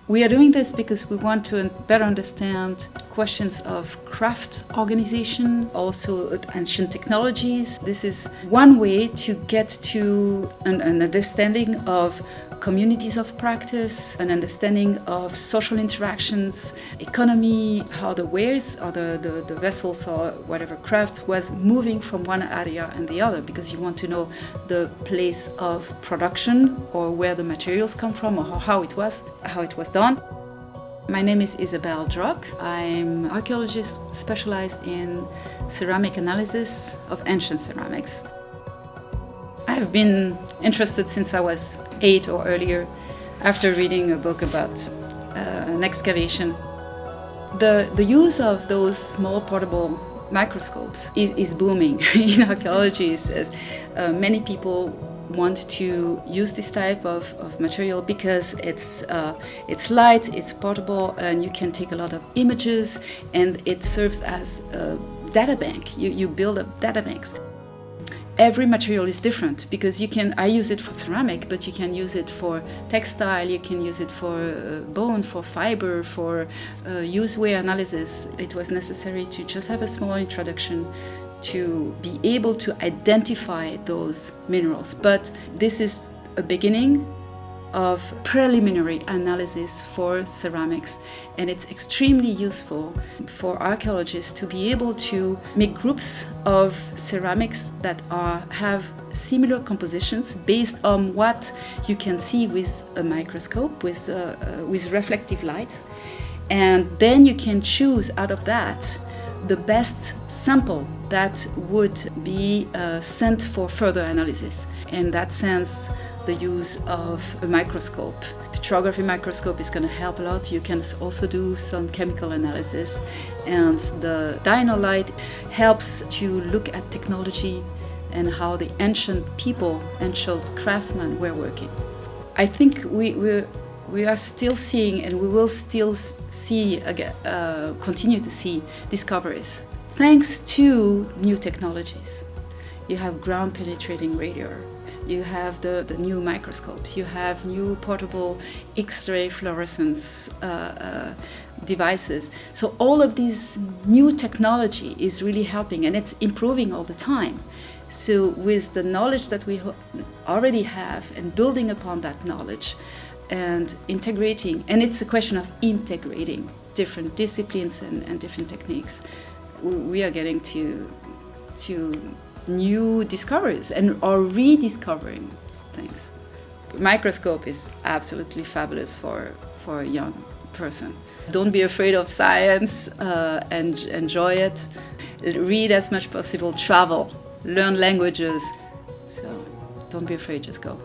We are doing this because we want to better understand questions of craft organization, also ancient technologies. This is one way to get to an understanding of communities of practice, an understanding of social interactions, economy, how the wares or the vessels or whatever craft was moving from one area and the other, because you want to know the place of production or where the materials come from or how it was done. My name is Isabelle Druc. I'm an archaeologist specialized in ceramic analysis of ancient ceramics. I've been interested since I was 8 or earlier, after reading a book about an excavation. The use of those small portable microscopes is booming in archaeology. Many people want to use this type of material because it's light, it's portable, and you can take a lot of images, and it serves as a data bank. You build up data banks. Every material is different because I use it for ceramic, but you can use it for textile, you can use it for bone, for fiber, for use wear analysis. It was necessary to just have a small introduction to be able to identify those minerals. But this is a beginning of preliminary analysis for ceramics, and it's extremely useful for archaeologists to be able to make groups of ceramics that have similar compositions based on what you can see with a microscope, with reflective light, and then you can choose out of that the best sample that would be sent for further analysis. In that sense, the use of a microscope, petrography microscope, is going to help a lot. You can also do some chemical analysis, and the Dino-Lite helps to look at technology and how the ancient craftsmen were working. I think we are still seeing, and we will still see continue to see discoveries thanks to new technologies. You have ground penetrating radar, you have the new microscopes, you have new portable X-ray fluorescence devices. So all of these new technology is really helping, and it's improving all the time. So with the knowledge that we already have and building upon that knowledge and integrating, and it's a question of integrating different disciplines and different techniques, we are getting to new discoveries and are rediscovering things. Microscope is absolutely fabulous for a young person. Don't be afraid of science, and enjoy it. Read as much possible, travel, learn languages. So don't be afraid, just go.